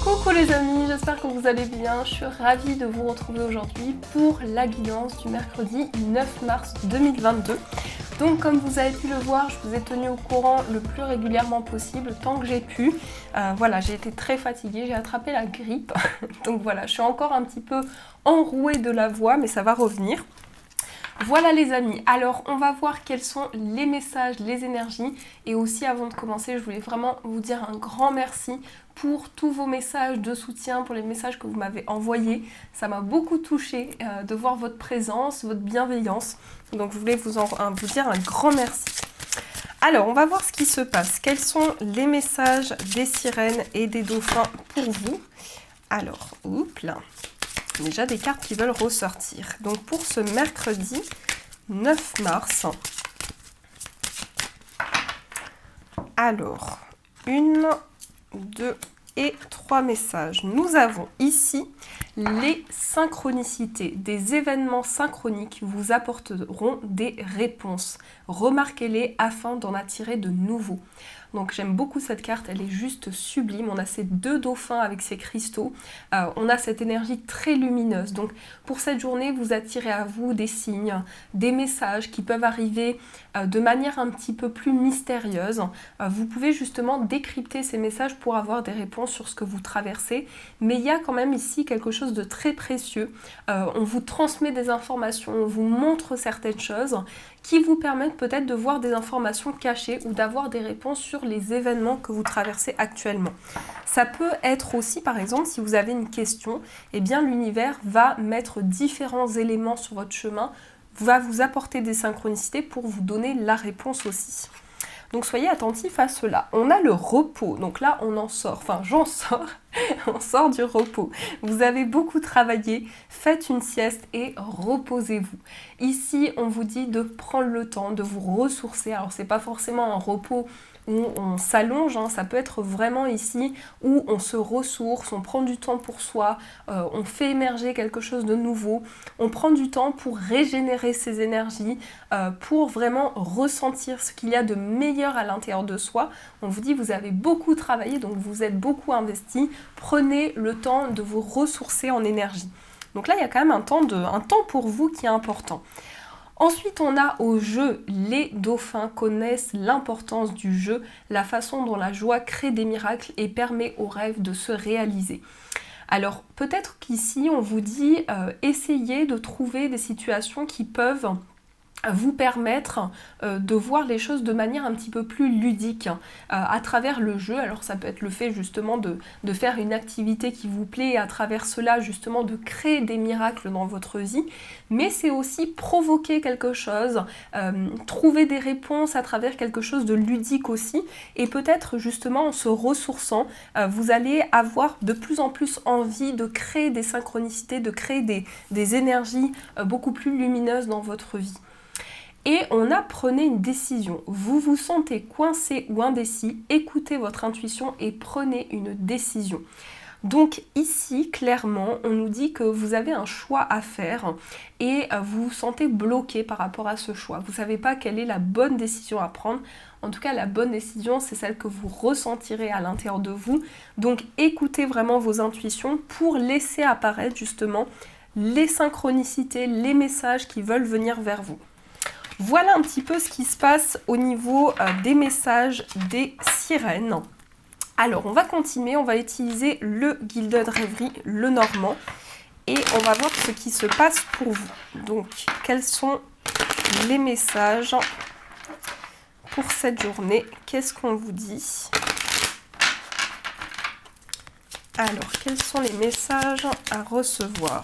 Coucou les amis, j'espère que vous allez bien. Je suis ravie de vous retrouver aujourd'hui pour la guidance du mercredi 9 mars 2022. Donc comme vous avez pu le voir, je vous ai tenu au courant le plus régulièrement possible, tant que j'ai pu. Voilà, j'ai été très fatiguée, j'ai attrapé la grippe. Donc voilà, je suis encore un petit peu enrouée de la voix, mais ça va revenir. Voilà les amis, alors on va voir quels sont les messages, les énergies, et aussi avant de commencer je voulais vraiment vous dire un grand merci pour tous vos messages de soutien, pour les messages que vous m'avez envoyés. Ça m'a beaucoup touchée de voir votre présence, votre bienveillance, donc je voulais vous dire un grand merci. Alors on va voir ce qui se passe, quels sont les messages des sirènes et des dauphins pour vous. Alors, oups là. Déjà des cartes qui veulent ressortir. Donc pour ce mercredi 9 mars, alors 1, 2 et 3 messages. Nous avons ici les synchronicités. Des événements synchroniques vous apporteront des réponses. Remarquez-les afin d'en attirer de nouveaux. Donc j'aime beaucoup cette carte, elle est juste sublime. On a ces deux dauphins avec ces cristaux. On a cette énergie très lumineuse. Donc pour cette journée, vous attirez à vous des signes, des messages qui peuvent arriver de manière un petit peu plus mystérieuse. Vous pouvez justement décrypter ces messages pour avoir des réponses sur ce que vous traversez. Mais il y a quand même ici quelque chose de très précieux. On vous transmet des informations, on vous montre certaines choses qui vous permettent peut-être de voir des informations cachées ou d'avoir des réponses sur les événements que vous traversez actuellement. Ça peut être aussi, par exemple, si vous avez une question, eh bien l'univers va mettre différents éléments sur votre chemin, va vous apporter des synchronicités pour vous donner la réponse aussi. Donc soyez attentifs à cela. On a le repos, donc là on en sort, enfin j'en sors, on sort du repos. Vous avez beaucoup travaillé, faites une sieste et reposez-vous. Ici on vous dit de prendre le temps, de vous ressourcer. Alors c'est pas forcément un repos où on s'allonge, hein, ça peut être vraiment ici où on se ressource, on prend du temps pour soi, on fait émerger quelque chose de nouveau, on prend du temps pour régénérer ses énergies, pour vraiment ressentir ce qu'il y a de meilleur à l'intérieur de soi. On vous dit vous avez beaucoup travaillé, donc vous êtes beaucoup investi, prenez le temps de vous ressourcer en énergie. Donc là il y a quand même un temps pour vous qui est important. Ensuite, on a au jeu, les dauphins connaissent l'importance du jeu, la façon dont la joie crée des miracles et permet aux rêves de se réaliser. Alors, peut-être qu'ici, on vous dit, essayez de trouver des situations qui peuvent vous permettre de voir les choses de manière un petit peu plus ludique à travers le jeu. Alors ça peut être le fait justement de faire une activité qui vous plaît et à travers cela justement de créer des miracles dans votre vie, mais c'est aussi provoquer quelque chose, trouver des réponses à travers quelque chose de ludique aussi, et peut-être justement en se ressourçant, vous allez avoir de plus en plus envie de créer des synchronicités, de créer des énergies beaucoup plus lumineuses dans votre vie. Et on a prenez une décision. Vous vous sentez coincé ou indécis, écoutez votre intuition et prenez une décision. Donc ici, clairement, on nous dit que vous avez un choix à faire et vous vous sentez bloqué par rapport à ce choix. Vous ne savez pas quelle est la bonne décision à prendre. En tout cas, la bonne décision, c'est celle que vous ressentirez à l'intérieur de vous. Donc écoutez vraiment vos intuitions pour laisser apparaître justement les synchronicités, les messages qui veulent venir vers vous. Voilà un petit peu ce qui se passe au niveau des messages des sirènes. Alors, on va continuer, on va utiliser le Gilded Rêverie, le normand, et on va voir ce qui se passe pour vous. Donc, quels sont les messages pour cette journée? Qu'est-ce qu'on vous dit? Alors, quels sont les messages à recevoir?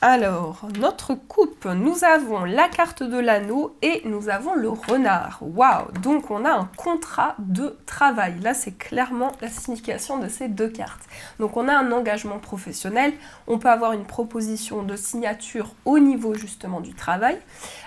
Alors, notre coupe, nous avons la carte de l'anneau et nous avons le renard. Waouh! Donc, on a un contrat de travail. Là, c'est clairement la signification de ces deux cartes. Donc, on a un engagement professionnel. On peut avoir une proposition de signature au niveau justement du travail.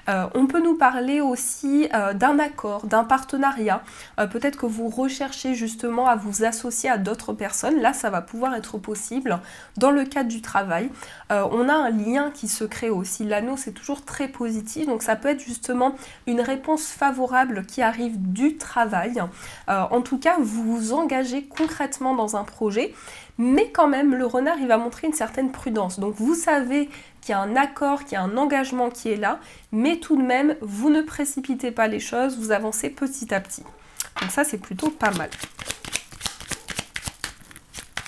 On peut nous parler aussi d'un accord, d'un partenariat. Peut-être que vous recherchez justement à vous associer à d'autres personnes. Là, ça va pouvoir être possible dans le cadre du travail. On a un lien qui se crée aussi. L'anneau, réponse est toujours très positive. Donc ça peut être justement une réponse favorable qui arrive du travail. En tout cas, vous vous engagez concrètement dans un projet, mais quand même, le renard, il va montrer une certaine prudence. Donc vous savez qu'il y a un accord, qu'il y a un engagement qui est là, mais tout de même, vous ne précipitez pas les choses, vous avancez petit à petit. Donc ça, c'est plutôt pas mal.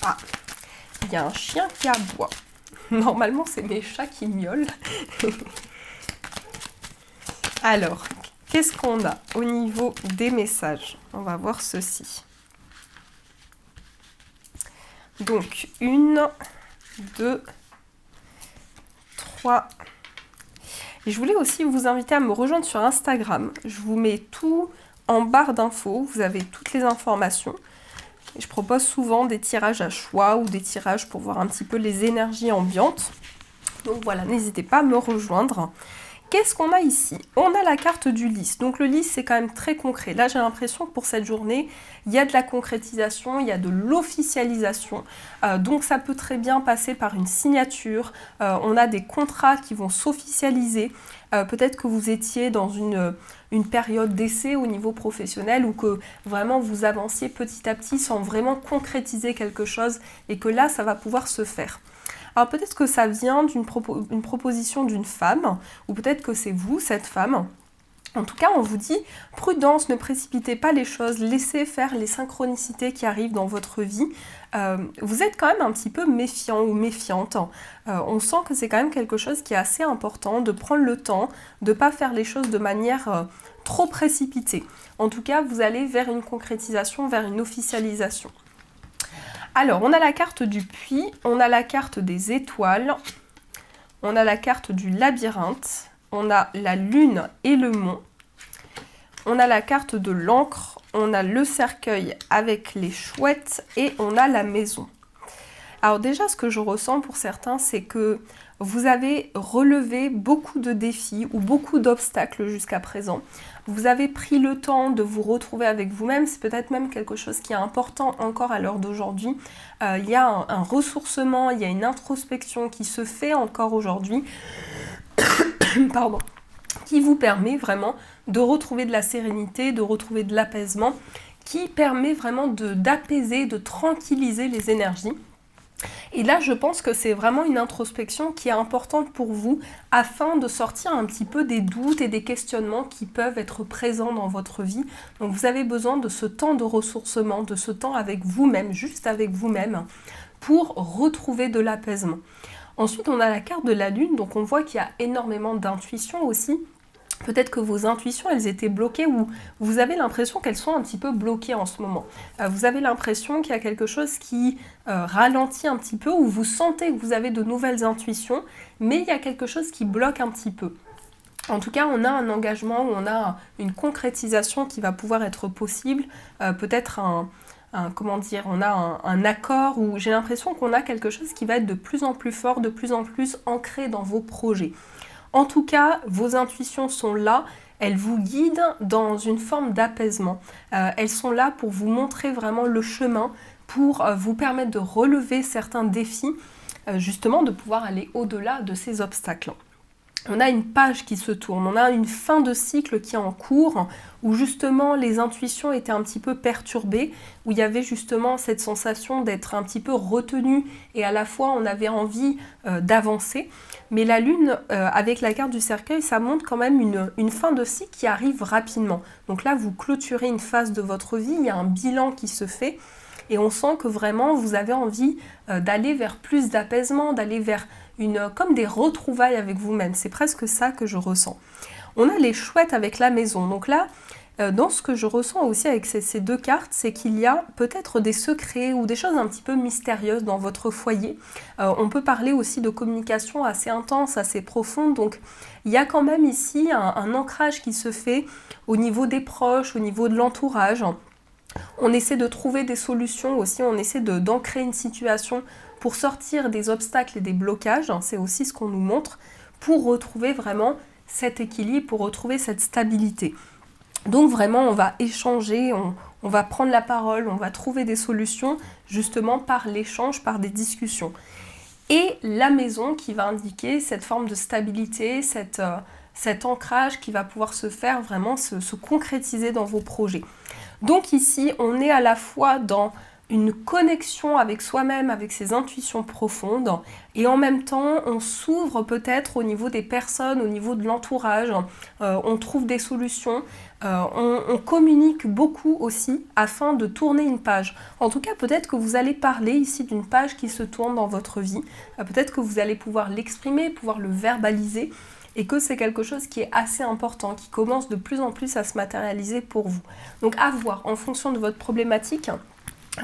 Ah, il y a un chien qui aboie. Normalement, c'est mes chats qui miaulent. Alors, qu'est-ce qu'on a au niveau des messages? On va voir ceci. Donc, 1, 2, 3. Et je voulais aussi vous inviter à me rejoindre sur Instagram. Je vous mets tout en barre d'infos. Vous avez toutes les informations. Et je propose souvent des tirages à choix ou des tirages pour voir un petit peu les énergies ambiantes. Donc voilà, n'hésitez pas à me rejoindre. Qu'est-ce qu'on a ici? On a la carte du lys. Donc le lys, c'est quand même très concret. Là, j'ai l'impression que pour cette journée, il y a de la concrétisation, il y a de l'officialisation. Donc ça peut très bien passer par une signature. On a des contrats qui vont s'officialiser. Peut-être que vous étiez dans une période d'essai au niveau professionnel ou que vraiment vous avanciez petit à petit sans vraiment concrétiser quelque chose et que là, ça va pouvoir se faire. Alors peut-être que ça vient d'une proposition d'une femme, ou peut-être que c'est vous, cette femme. En tout cas, on vous dit, prudence, ne précipitez pas les choses, laissez faire les synchronicités qui arrivent dans votre vie. Vous êtes quand même un petit peu méfiant ou méfiante. On sent que c'est quand même quelque chose qui est assez important, de prendre le temps, de ne pas faire les choses de manière trop précipitée. En tout cas, vous allez vers une concrétisation, vers une officialisation. Alors, on a la carte du puits, on a la carte des étoiles, on a la carte du labyrinthe, on a la lune et le mont, on a la carte de l'encre, on a le cercueil avec les chouettes et on a la maison. Alors déjà, ce que je ressens pour certains, c'est que vous avez relevé beaucoup de défis ou beaucoup d'obstacles jusqu'à présent. Vous avez pris le temps de vous retrouver avec vous-même. C'est peut-être même quelque chose qui est important encore à l'heure d'aujourd'hui. Il y a un ressourcement, il y a une introspection qui se fait encore aujourd'hui. Pardon. Qui vous permet vraiment de retrouver de la sérénité, de retrouver de l'apaisement, qui permet vraiment d'apaiser, de tranquilliser les énergies. Et là, je pense que c'est vraiment une introspection qui est importante pour vous afin de sortir un petit peu des doutes et des questionnements qui peuvent être présents dans votre vie. Donc vous avez besoin de ce temps de ressourcement, de ce temps avec vous-même, juste avec vous-même, pour retrouver de l'apaisement. Ensuite, on a la carte de la lune, donc on voit qu'il y a énormément d'intuition aussi. Peut-être que vos intuitions, elles étaient bloquées ou vous avez l'impression qu'elles sont un petit peu bloquées en ce moment. Vous avez l'impression qu'il y a quelque chose qui ralentit un petit peu ou vous sentez que vous avez de nouvelles intuitions, mais il y a quelque chose qui bloque un petit peu. En tout cas, on a un engagement ou on a une concrétisation qui va pouvoir être possible. Peut-être on a un accord où j'ai l'impression qu'on a quelque chose qui va être de plus en plus fort, de plus en plus ancré dans vos projets. En tout cas, vos intuitions sont là, elles vous guident dans une forme d'apaisement. Elles sont là pour vous montrer vraiment le chemin, pour vous permettre de relever certains défis, justement de pouvoir aller au-delà de ces obstacles. On a une page qui se tourne, on a une fin de cycle qui est en cours, où justement les intuitions étaient un petit peu perturbées, où il y avait justement cette sensation d'être un petit peu retenu et à la fois on avait envie d'avancer. Mais la lune, avec la carte du cercueil, ça montre quand même une fin de cycle qui arrive rapidement. Donc là, vous clôturez une phase de votre vie, il y a un bilan qui se fait et on sent que vraiment vous avez envie d'aller vers plus d'apaisement, d'aller vers comme des retrouvailles avec vous-même. C'est presque ça que je ressens. On a les chouettes avec la maison. Donc là, dans ce que je ressens aussi avec ces deux cartes, c'est qu'il y a peut-être des secrets ou des choses un petit peu mystérieuses dans votre foyer. On peut parler aussi de communication assez intense, assez profonde. Donc il y a quand même ici un ancrage qui se fait au niveau des proches, au niveau de l'entourage. On essaie de trouver des solutions aussi, on essaie d'ancrer une situation pour sortir des obstacles et des blocages, c'est aussi ce qu'on nous montre, pour retrouver vraiment cet équilibre, pour retrouver cette stabilité. Donc vraiment, on va échanger, on va prendre la parole, on va trouver des solutions justement par l'échange, par des discussions. et la maison qui va indiquer cette forme de stabilité, cet ancrage qui va pouvoir se faire vraiment, se concrétiser dans vos projets. Donc ici, on est à la fois dans une connexion avec soi-même, avec ses intuitions profondes, et en même temps, on s'ouvre peut-être au niveau des personnes, au niveau de l'entourage, on trouve des solutions, on communique beaucoup aussi afin de tourner une page. En tout cas, peut-être que vous allez parler ici d'une page qui se tourne dans votre vie, peut-être que vous allez pouvoir l'exprimer, pouvoir le verbaliser, et que c'est quelque chose qui est assez important, qui commence de plus en plus à se matérialiser pour vous. Donc à voir, en fonction de votre problématique,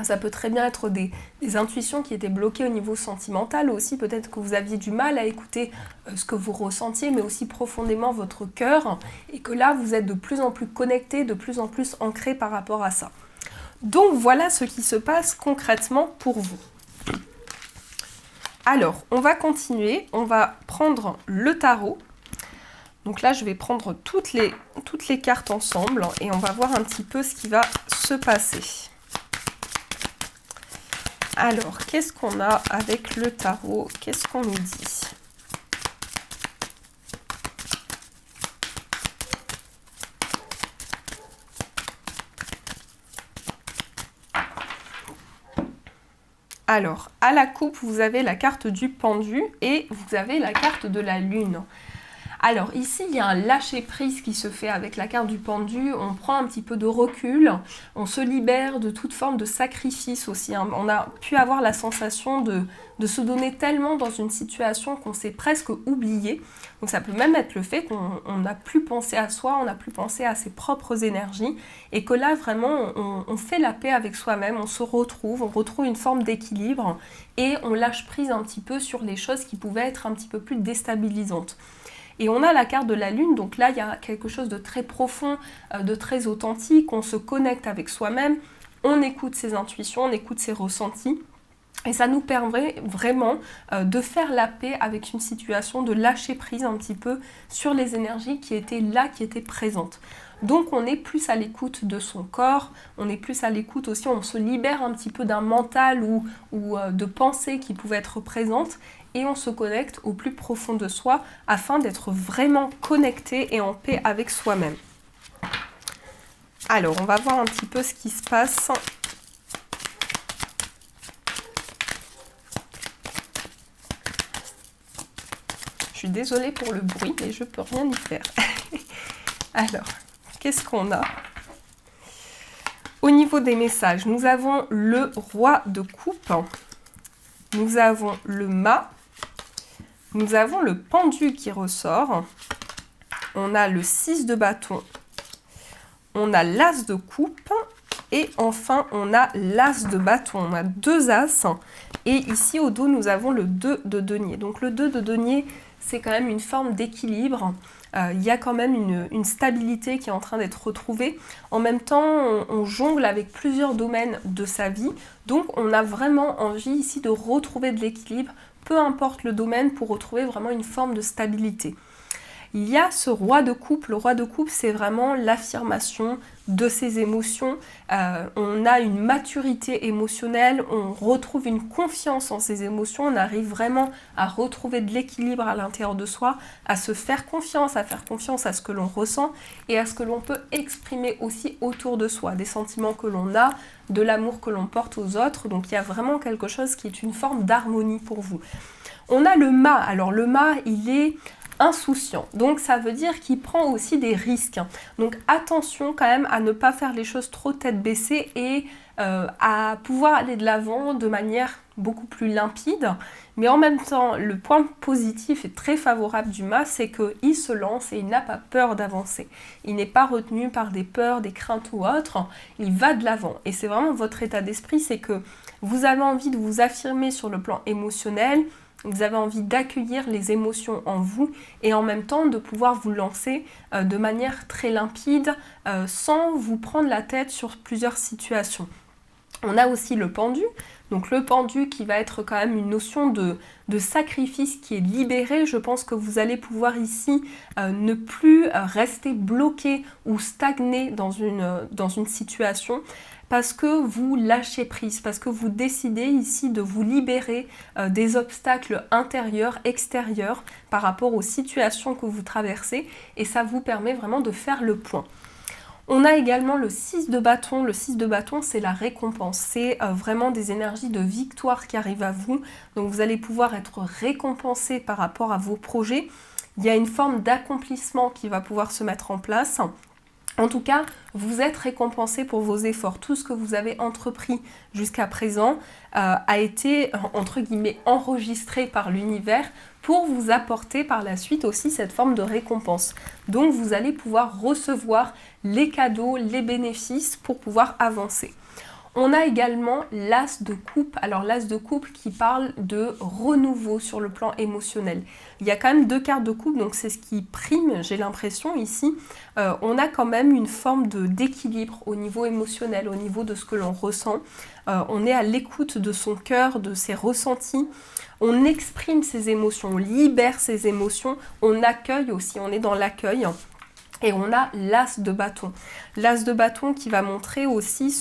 ça peut très bien être des intuitions qui étaient bloquées au niveau sentimental, ou aussi peut-être que vous aviez du mal à écouter ce que vous ressentiez, mais aussi profondément votre cœur, et que là vous êtes de plus en plus connecté, de plus en plus ancré par rapport à ça. Donc voilà ce qui se passe concrètement pour vous. Alors, on va continuer, on va prendre le tarot. Donc là, je vais prendre toutes les cartes ensemble et on va voir un petit peu ce qui va se passer. Alors, qu'est-ce qu'on a avec le tarot? Qu'est-ce qu'on nous dit? Alors, à la coupe, vous avez la carte du pendu et vous avez la carte de la lune. Alors ici, il y a un lâcher-prise qui se fait avec la carte du pendu, on prend un petit peu de recul, on se libère de toute forme de sacrifice aussi. Hein. On a pu avoir la sensation de se donner tellement dans une situation qu'on s'est presque oublié. Donc ça peut même être le fait qu'on n'a plus pensé à soi, on n'a plus pensé à ses propres énergies, et que là vraiment on fait la paix avec soi-même, on se retrouve, on retrouve une forme d'équilibre, et on lâche prise un petit peu sur les choses qui pouvaient être un petit peu plus déstabilisantes. Et on a la carte de la lune, donc là il y a quelque chose de très profond, de très authentique, on se connecte avec soi-même, on écoute ses intuitions, on écoute ses ressentis, et ça nous permet vraiment de faire la paix avec une situation, de lâcher prise un petit peu sur les énergies qui étaient là, qui étaient présentes. Donc on est plus à l'écoute de son corps, on est plus à l'écoute aussi, on se libère un petit peu d'un mental ou de pensées qui pouvaient être présentes, et on se connecte au plus profond de soi afin d'être vraiment connecté et en paix avec soi-même. Alors, on va voir un petit peu ce qui se passe. Je suis désolée pour le bruit, mais je peux rien y faire. Alors, qu'est-ce qu'on a? Au niveau des messages, nous avons le roi de coupe, nous avons le mât, nous avons le pendu qui ressort, on a le 6 de bâton, on a l'as de coupe et enfin on a l'as de bâton. On a deux as et ici au dos nous avons le 2 de denier. Donc le 2 de denier, c'est quand même une forme d'équilibre. Il y a quand même une stabilité qui est en train d'être retrouvée. En même temps, on jongle avec plusieurs domaines de sa vie. Donc on a vraiment envie ici de retrouver de l'équilibre, peu importe le domaine, pour retrouver vraiment une forme de stabilité. Il y a ce roi de coupe. Le roi de coupe, c'est vraiment l'affirmation de ses émotions. On a une maturité émotionnelle, on retrouve une confiance en ses émotions, on arrive vraiment à retrouver de l'équilibre à l'intérieur de soi, à se faire confiance, à faire confiance à ce que l'on ressent et à ce que l'on peut exprimer aussi autour de soi, des sentiments que l'on a, de l'amour que l'on porte aux autres. Donc il y a vraiment quelque chose qui est une forme d'harmonie pour vous. On a le mât. Alors le mât, il est insouciant, donc ça veut dire qu'il prend aussi des risques. Donc attention quand même à ne pas faire les choses trop tête baissée et à pouvoir aller de l'avant de manière beaucoup plus limpide. Mais en même temps, le point positif et très favorable du mât, c'est qu'il se lance et il n'a pas peur d'avancer. Il n'est pas retenu par des peurs, des craintes ou autres, il va de l'avant. Et c'est vraiment votre état d'esprit, c'est que vous avez envie de vous affirmer sur le plan émotionnel, vous avez envie d'accueillir les émotions en vous et en même temps de pouvoir vous lancer de manière très limpide sans vous prendre la tête sur plusieurs situations. On a aussi le pendu, donc le pendu qui va être quand même une notion de sacrifice qui est libérée. Je pense que vous allez pouvoir ici ne plus rester bloqué ou stagné dans une situation, parce que vous lâchez prise, parce que vous décidez ici de vous libérer des obstacles intérieurs, extérieurs par rapport aux situations que vous traversez et ça vous permet vraiment de faire le point. On a également le 6 de bâton. Le 6 de bâton, c'est la récompense. C'est vraiment des énergies de victoire qui arrivent à vous. Donc vous allez pouvoir être récompensé par rapport à vos projets. Il y a une forme d'accomplissement qui va pouvoir se mettre en place. En tout cas, vous êtes récompensé pour vos efforts. Tout ce que vous avez entrepris jusqu'à présent a été, entre guillemets, enregistré par l'univers pour vous apporter par la suite aussi cette forme de récompense. Donc, vous allez pouvoir recevoir les cadeaux, les bénéfices pour pouvoir avancer. On a également l'as de coupe. Alors l'as de coupe qui parle de renouveau sur le plan émotionnel. Il y a quand même 2 cartes de coupe, donc c'est ce qui prime, j'ai l'impression ici. On a quand même une forme d'équilibre au niveau émotionnel, au niveau de ce que l'on ressent. On est à l'écoute de son cœur, de ses ressentis. On exprime ses émotions, on libère ses émotions. On accueille aussi, on est dans l'accueil. Et on a l'as de bâton. L'as de bâton qui va montrer aussi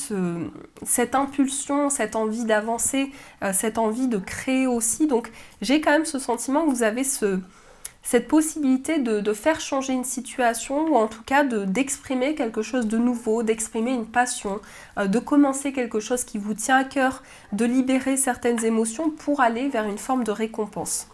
cette impulsion, cette envie d'avancer, cette envie de créer aussi. Donc j'ai quand même ce sentiment que vous avez cette possibilité de faire changer une situation ou en tout cas d'exprimer quelque chose de nouveau, d'exprimer une passion, de commencer quelque chose qui vous tient à cœur, de libérer certaines émotions pour aller vers une forme de récompense.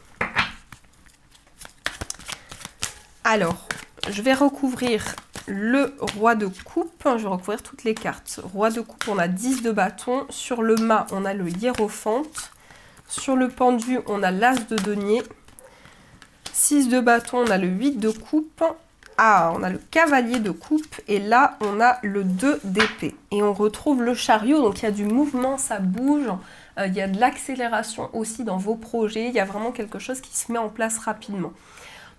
Alors, je vais recouvrir le roi de coupe, je vais recouvrir toutes les cartes. Roi de coupe, on a 10 de bâton. Sur le mât, on a le hiérophante. Sur le pendu, on a l'as de denier. 6 de bâton, on a le 8 de coupe. Ah, on a le cavalier de coupe. Et là, on a le 2 d'épée. Et on retrouve le chariot, donc il y a du mouvement, ça bouge. Il y a de l'accélération aussi dans vos projets. Il y a vraiment quelque chose qui se met en place rapidement.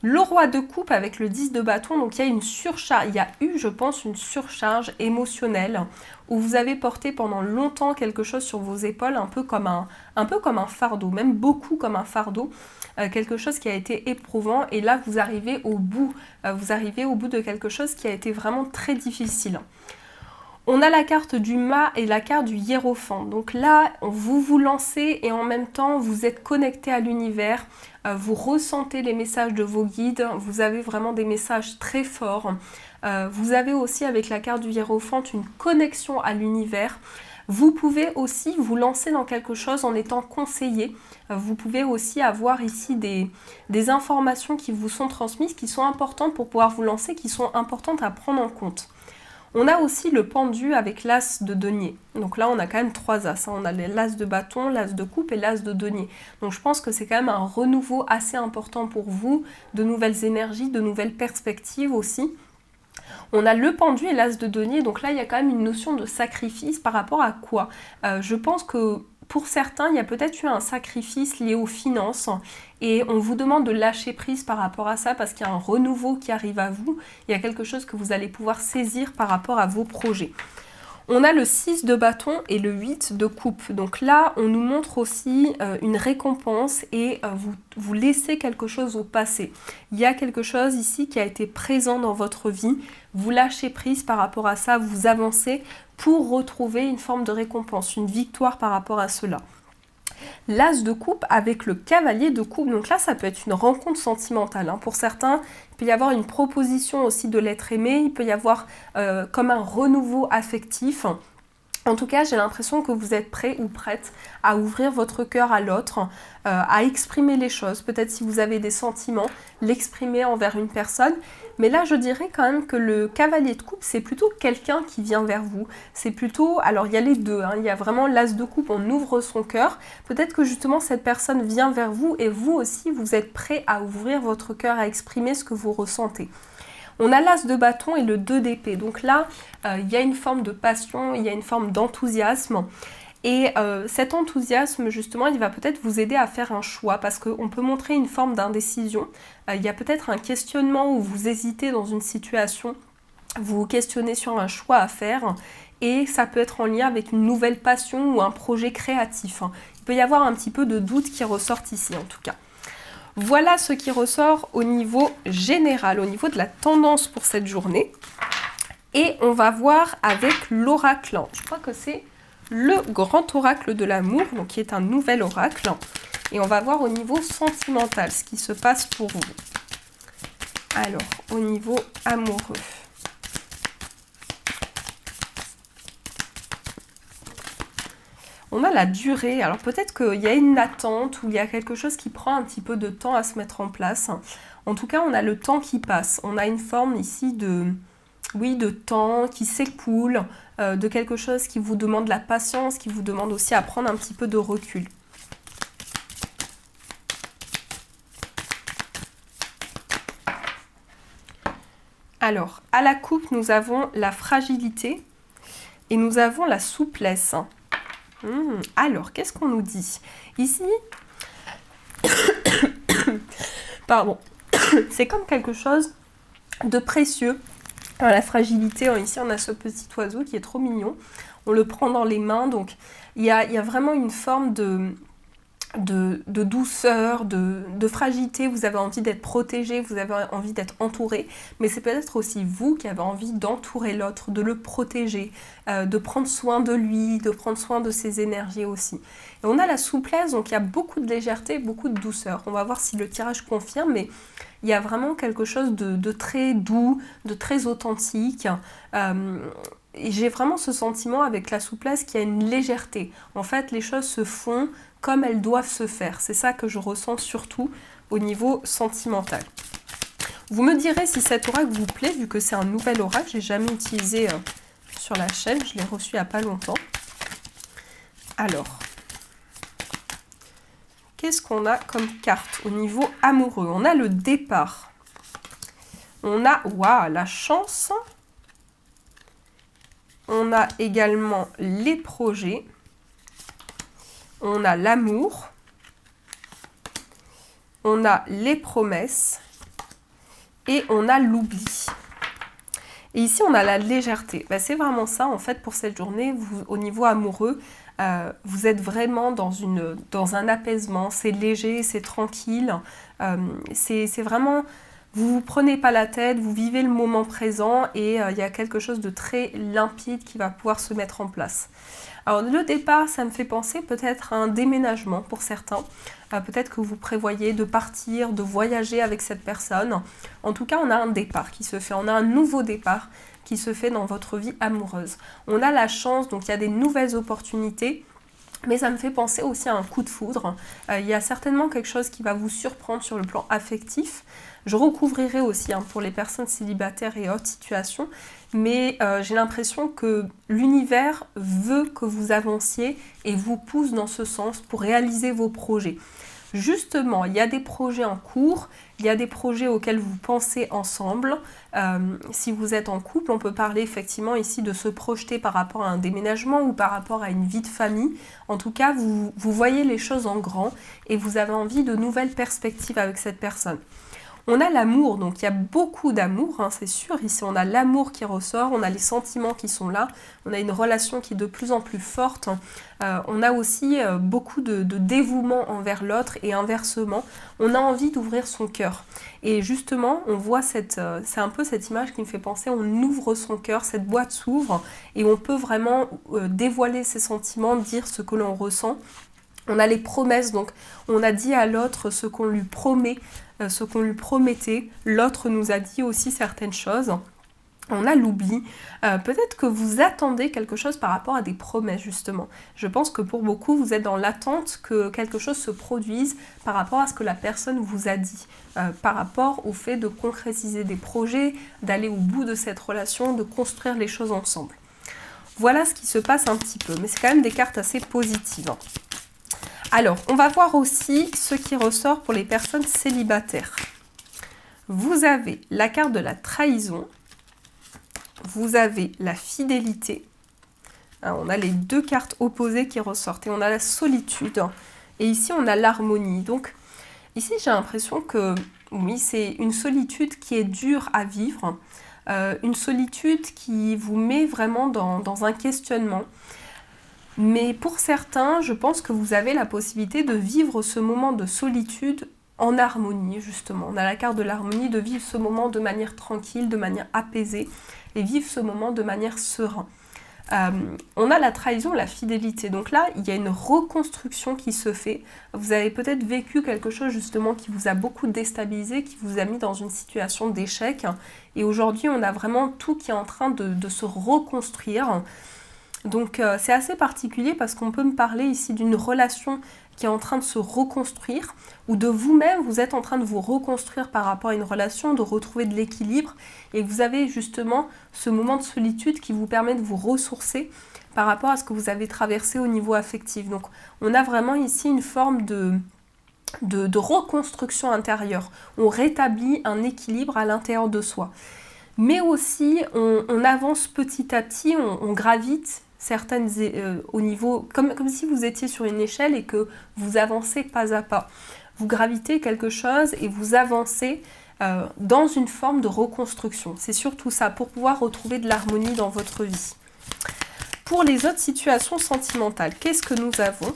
Le roi de coupe avec le 10 de bâton, donc il y a une surcharge, il y a eu, je pense, une surcharge émotionnelle où vous avez porté pendant longtemps quelque chose sur vos épaules, un peu comme un fardeau, même beaucoup comme un fardeau, quelque chose qui a été éprouvant et là vous arrivez au bout de quelque chose qui a été vraiment très difficile. On a la carte du mât et la carte du hiérophant. Donc là, vous vous lancez et en même temps, vous êtes connecté à l'univers. Vous ressentez les messages de vos guides. Vous avez vraiment des messages très forts. Vous avez aussi avec la carte du hiérophant une connexion à l'univers. Vous pouvez aussi vous lancer dans quelque chose en étant conseillé. Vous pouvez aussi avoir ici des informations qui vous sont transmises, qui sont importantes pour pouvoir vous lancer, qui sont importantes à prendre en compte. On a aussi le pendu avec l'as de denier. Donc là, on a quand même 3 as. On a l'as de bâton, l'as de coupe et l'as de denier. Donc je pense que c'est quand même un renouveau assez important pour vous, de nouvelles énergies, de nouvelles perspectives aussi. On a le pendu et l'as de denier. Donc là, il y a quand même une notion de sacrifice par rapport à quoi ? Je pense que pour certains, il y a peut-être eu un sacrifice lié aux finances et on vous demande de lâcher prise par rapport à ça parce qu'il y a un renouveau qui arrive à vous. Il y a quelque chose que vous allez pouvoir saisir par rapport à vos projets. On a le 6 de bâton et le 8 de coupe. Donc là, on nous montre aussi une récompense et vous laissez quelque chose au passé. Il y a quelque chose ici qui a été présent dans votre vie. Vous lâchez prise par rapport à ça, vous avancez pour retrouver une forme de récompense, une victoire par rapport à cela. L'as de coupe avec le cavalier de coupe, donc là ça peut être une rencontre sentimentale. Pour certains, il peut y avoir une proposition aussi de l'être aimé, il peut y avoir comme un renouveau affectif. En tout cas, j'ai l'impression que vous êtes prêt ou prête à ouvrir votre cœur à l'autre, à exprimer les choses. Peut-être si vous avez des sentiments, l'exprimer envers une personne. Mais là, je dirais quand même que le cavalier de coupe, c'est plutôt quelqu'un qui vient vers vous. C'est plutôt, alors il y a les deux, il y a vraiment l'as de coupe, on ouvre son cœur. Peut-être que justement cette personne vient vers vous et vous aussi, vous êtes prêt à ouvrir votre cœur, à exprimer ce que vous ressentez. On a l'as de bâton et le 2 d'épée. Donc là, il y a une forme de passion, il y a une forme d'enthousiasme. Et cet enthousiasme, justement, il va peut-être vous aider à faire un choix parce qu'on peut montrer une forme d'indécision. Il y a peut-être un questionnement où vous hésitez dans une situation, vous vous questionnez sur un choix à faire et ça peut être en lien avec une nouvelle passion ou un projet créatif. Il peut y avoir un petit peu de doute qui ressortent ici en tout cas. Voilà ce qui ressort au niveau général, au niveau de la tendance pour cette journée. Et on va voir avec l'oracle. Je crois que c'est le grand oracle de l'amour, donc qui est un nouvel oracle. Et on va voir au niveau sentimental ce qui se passe pour vous. Alors, au niveau amoureux. On a la durée. Alors peut-être qu'il y a une attente ou il y a quelque chose qui prend un petit peu de temps à se mettre en place. En tout cas, on a le temps qui passe. On a une forme ici de... Oui, de temps qui s'écoule, de quelque chose qui vous demande de la patience, qui vous demande aussi à prendre un petit peu de recul. Alors, à la coupe, nous avons la fragilité et nous avons la souplesse. Alors, qu'est-ce qu'on nous dit? Ici, pardon, c'est comme quelque chose de précieux. La fragilité, ici on a ce petit oiseau qui est trop mignon. On le prend dans les mains, donc il y a vraiment une forme de douceur, de fragilité. Vous avez envie d'être protégé, vous avez envie d'être entouré, mais c'est peut-être aussi vous qui avez envie d'entourer l'autre, de le protéger, de prendre soin de lui, de prendre soin de ses énergies aussi. Et on a la souplesse, donc il y a beaucoup de légèreté, beaucoup de douceur. On va voir si le tirage confirme, mais il y a vraiment quelque chose de très doux, de très authentique. Et j'ai vraiment ce sentiment avec la souplesse qu'il y a une légèreté. En fait, les choses se font comme elles doivent se faire. C'est ça que je ressens surtout au niveau sentimental. Vous me direz si cet oracle vous plaît, vu que c'est un nouvel oracle. Je n'ai jamais utilisé sur la chaîne. Je l'ai reçu il n'y a pas longtemps. Alors, qu'est-ce qu'on a comme carte au niveau amoureux? On a le départ. On a, waouh, la chance. On a également les projets. On a l'amour. On a les promesses. Et on a l'oubli. Et ici, on a la légèreté. Ben, c'est vraiment ça, en fait, pour cette journée. Vous, au niveau amoureux, vous êtes vraiment dans un apaisement. C'est léger, c'est tranquille. C'est vraiment... Vous ne vous prenez pas la tête, vous vivez le moment présent et il y a quelque chose de très limpide qui va pouvoir se mettre en place. Alors le départ, ça me fait penser peut-être à un déménagement pour certains. Peut-être que vous prévoyez de partir, de voyager avec cette personne. En tout cas, on a un départ qui se fait, on a un nouveau départ qui se fait dans votre vie amoureuse. On a la chance, donc il y a des nouvelles opportunités. Mais ça me fait penser aussi à un coup de foudre. Il y a certainement quelque chose qui va vous surprendre sur le plan affectif. Je recouvrirai aussi pour les personnes célibataires et autres situations. Mais j'ai l'impression que l'univers veut que vous avanciez et vous pousse dans ce sens pour réaliser vos projets. Justement, il y a des projets en cours, il y a des projets auxquels vous pensez ensemble. Si vous êtes en couple, on peut parler effectivement ici de se projeter par rapport à un déménagement ou par rapport à une vie de famille. En tout cas, vous voyez les choses en grand et vous avez envie de nouvelles perspectives avec cette personne. On a l'amour, donc il y a beaucoup d'amour, c'est sûr. Ici, on a l'amour qui ressort, on a les sentiments qui sont là, on a une relation qui est de plus en plus forte. On a aussi beaucoup de dévouement envers l'autre et inversement, on a envie d'ouvrir son cœur. Et justement, on voit c'est un peu cette image qui me fait penser, on ouvre son cœur, cette boîte s'ouvre et on peut vraiment dévoiler ses sentiments, dire ce que l'on ressent. On a les promesses, donc on a dit à l'autre ce qu'on lui promet, ce qu'on lui promettait. L'autre nous a dit aussi certaines choses. On a l'oubli. Peut-être que vous attendez quelque chose par rapport à des promesses, justement. Je pense que pour beaucoup, vous êtes dans l'attente que quelque chose se produise par rapport à ce que la personne vous a dit, par rapport au fait de concrétiser des projets, d'aller au bout de cette relation, de construire les choses ensemble. Voilà ce qui se passe un petit peu, mais c'est quand même des cartes assez positives. Alors, on va voir aussi ce qui ressort pour les personnes célibataires. Vous avez la carte de la trahison, vous avez la fidélité, on a les deux cartes opposées qui ressortent, et on a la solitude, et ici on a l'harmonie. Donc, ici j'ai l'impression que, oui, c'est une solitude qui est dure à vivre, une solitude qui vous met vraiment dans un questionnement. Mais pour certains, je pense que vous avez la possibilité de vivre ce moment de solitude en harmonie justement. On a la carte de l'harmonie, de vivre ce moment de manière tranquille, de manière apaisée et vivre ce moment de manière sereine. On a la trahison, la fidélité. Donc là, il y a une reconstruction qui se fait. Vous avez peut-être vécu quelque chose justement qui vous a beaucoup déstabilisé, qui vous a mis dans une situation d'échec. Et aujourd'hui, on a vraiment tout qui est en train de se reconstruire. Donc c'est assez particulier parce qu'on peut me parler ici d'une relation qui est en train de se reconstruire ou de vous-même, vous êtes en train de vous reconstruire par rapport à une relation, de retrouver de l'équilibre et vous avez justement ce moment de solitude qui vous permet de vous ressourcer par rapport à ce que vous avez traversé au niveau affectif. Donc on a vraiment ici une forme de reconstruction intérieure. On rétablit un équilibre à l'intérieur de soi. Mais aussi, on avance petit à petit, on gravite certaines au niveau, comme si vous étiez sur une échelle et que vous avancez pas à pas. Vous gravitez quelque chose et vous avancez dans une forme de reconstruction. C'est surtout ça, pour pouvoir retrouver de l'harmonie dans votre vie. Pour les autres situations sentimentales, qu'est-ce que nous avons?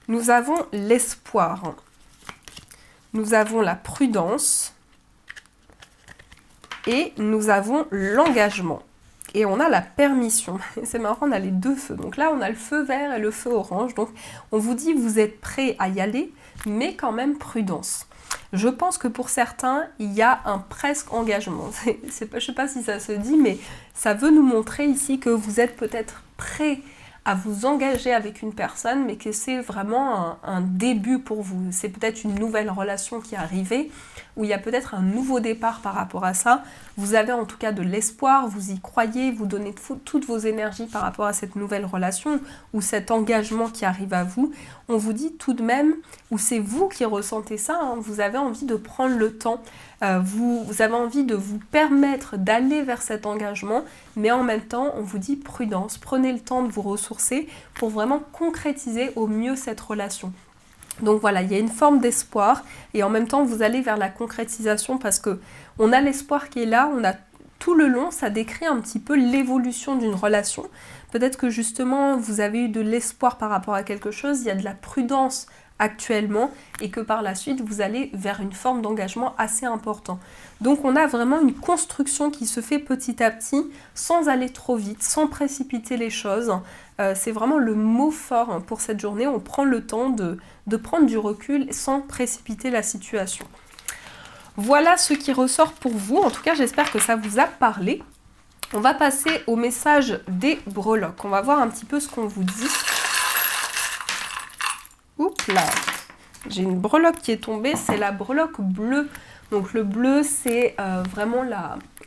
Nous avons l'espoir. Nous avons la prudence. Et nous avons l'engagement. Et on a la permission. C'est marrant, on a les deux feux. Donc là, on a le feu vert et le feu orange. Donc on vous dit, vous êtes prêts à y aller, mais quand même prudence. Je pense que pour certains, il y a un presque engagement. Je ne sais pas si ça se dit, mais ça veut nous montrer ici que vous êtes peut-être prêts à vous engager avec une personne, mais que c'est vraiment un début pour vous. C'est peut-être une nouvelle relation qui est arrivée, où il y a peut-être un nouveau départ par rapport à ça. Vous avez en tout cas de l'espoir, vous y croyez, vous donnez toutes vos énergies par rapport à cette nouvelle relation, ou cet engagement qui arrive à vous. On vous dit tout de même, ou c'est vous qui ressentez ça, hein, vous avez envie de prendre le temps, vous avez envie de vous permettre d'aller vers cet engagement, mais en même temps, on vous dit prudence, prenez le temps de vous ressourcer pour vraiment concrétiser au mieux cette relation. Donc voilà, il y a une forme d'espoir et en même temps, vous allez vers la concrétisation parce que on a l'espoir qui est là, on a tout le long, ça décrit un petit peu l'évolution d'une relation. Peut-être que justement, vous avez eu de l'espoir par rapport à quelque chose, il y a de la prudence actuellement et que par la suite vous allez vers une forme d'engagement assez important. Donc on a vraiment une construction qui se fait petit à petit sans aller trop vite, sans précipiter les choses. C'est vraiment le mot fort pour cette journée, on prend le temps de prendre du recul sans précipiter la situation. Voilà ce qui ressort pour vous, en tout cas j'espère que ça vous a parlé. On va passer au message des breloques, on va voir un petit peu ce qu'on vous dit. Oups là, j'ai une breloque qui est tombée, c'est la breloque bleue. Donc le bleu, c'est vraiment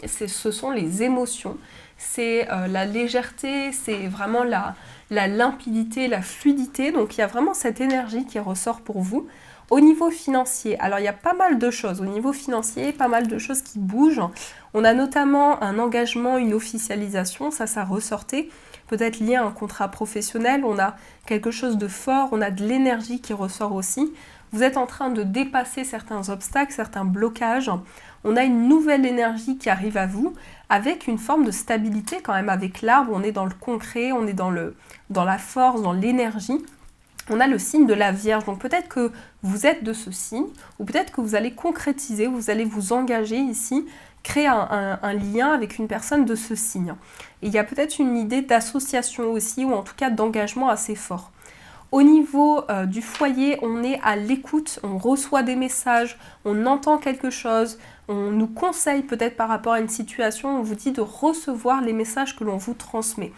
ce sont les émotions, c'est la légèreté, c'est vraiment la limpidité, la fluidité. Donc il y a vraiment cette énergie qui ressort pour vous. Au niveau financier, alors il y a pas mal de choses. Au niveau financier, pas mal de choses qui bougent. On a notamment un engagement, une officialisation, ça ressortait. Peut-être lié à un contrat professionnel, on a quelque chose de fort, on a de l'énergie qui ressort aussi. Vous êtes en train de dépasser certains obstacles, certains blocages. On a une nouvelle énergie qui arrive à vous avec une forme de stabilité quand même. Avec l'arbre, on est dans le concret, on est dans la force, dans l'énergie. On a le signe de la Vierge. Donc peut-être que vous êtes de ce signe ou peut-être que vous allez concrétiser, vous allez vous engager ici, créer un lien avec une personne de ce signe. Et il y a peut-être une idée d'association aussi ou en tout cas d'engagement assez fort. Au niveau du foyer, on est à l'écoute, on reçoit des messages, on entend quelque chose, on nous conseille peut-être par rapport à une situation, on vous dit de recevoir les messages que l'on vous transmet.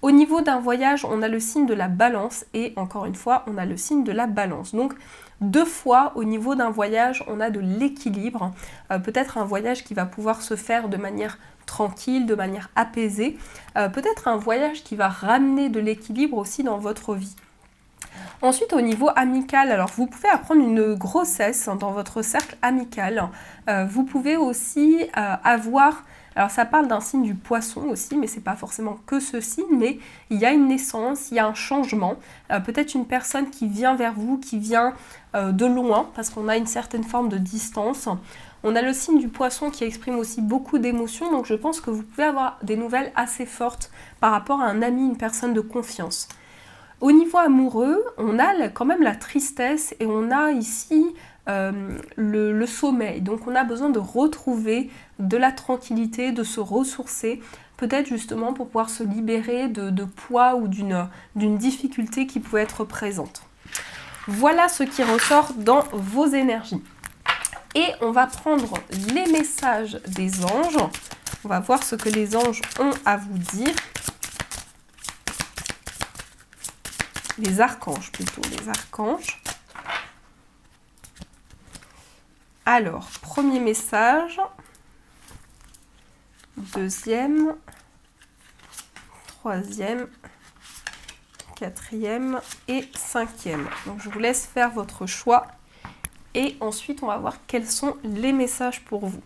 Au niveau d'un voyage, on a le signe de la balance et encore une fois, on a le signe de la balance. Donc, 2 fois au niveau d'un voyage, on a de l'équilibre. Peut-être un voyage qui va pouvoir se faire de manière tranquille, de manière apaisée. Peut-être un voyage qui va ramener de l'équilibre aussi dans votre vie. Ensuite, au niveau amical, alors vous pouvez apprendre une grossesse dans votre cercle amical. Vous pouvez aussi avoir... Alors ça parle d'un signe du poisson aussi, mais c'est pas forcément que ce signe, mais il y a une naissance, il y a un changement, peut-être une personne qui vient vers vous, qui vient de loin, parce qu'on a une certaine forme de distance. On a le signe du poisson qui exprime aussi beaucoup d'émotions, donc je pense que vous pouvez avoir des nouvelles assez fortes par rapport à un ami, une personne de confiance. Au niveau amoureux, on a quand même la tristesse et on a ici le sommeil. Donc on a besoin de retrouver de la tranquillité, de se ressourcer, peut-être justement pour pouvoir se libérer de poids ou d'une difficulté qui pouvait être présente. Voilà ce qui ressort dans vos énergies. Et on va prendre les messages des anges. On va voir ce que les anges ont à vous dire. Les archanges plutôt, les archanges. Alors, premier message, deuxième, troisième, quatrième et cinquième. Donc je vous laisse faire votre choix et ensuite on va voir quels sont les messages pour vous.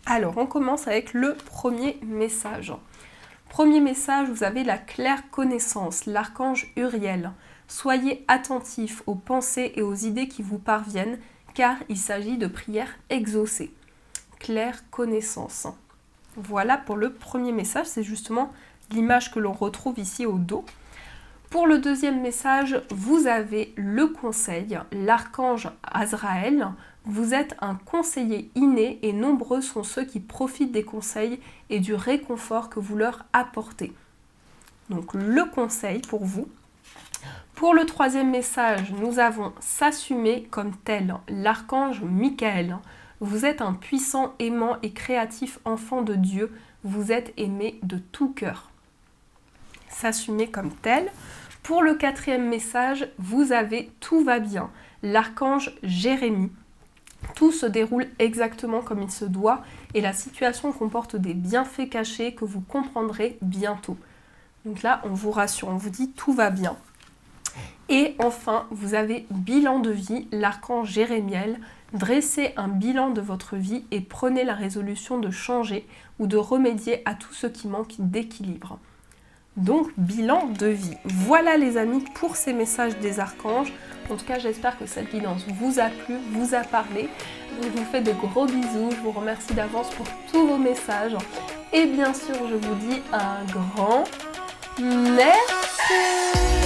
Alors on commence avec le premier message. Premier message, vous avez la claire connaissance, l'archange Uriel. Soyez attentifs aux pensées et aux idées qui vous parviennent, car il s'agit de prières exaucées. Claire connaissance. Voilà pour le premier message, c'est justement l'image que l'on retrouve ici au dos. Pour le deuxième message, vous avez le conseil, l'archange Azraël. Vous êtes un conseiller inné et nombreux sont ceux qui profitent des conseils et du réconfort que vous leur apportez. Donc le conseil pour vous. Pour le troisième message, nous avons s'assumer comme tel, l'archange Michael. Vous êtes un puissant, aimant et créatif enfant de Dieu. Vous êtes aimé de tout cœur. S'assumer comme tel. Pour le quatrième message, vous avez tout va bien, l'archange Jérémie. Tout se déroule exactement comme il se doit et la situation comporte des bienfaits cachés que vous comprendrez bientôt. Donc là, on vous rassure, on vous dit tout va bien. Et enfin, vous avez bilan de vie, l'archange Jérémiel. Dressez un bilan de votre vie et prenez la résolution de changer ou de remédier à tout ce qui manque d'équilibre. Donc, bilan de vie. Voilà les amis pour ces messages des archanges. En tout cas, j'espère que cette guidance vous a plu, vous a parlé. Je vous fais de gros bisous. Je vous remercie d'avance pour tous vos messages. Et bien sûr, je vous dis un grand merci.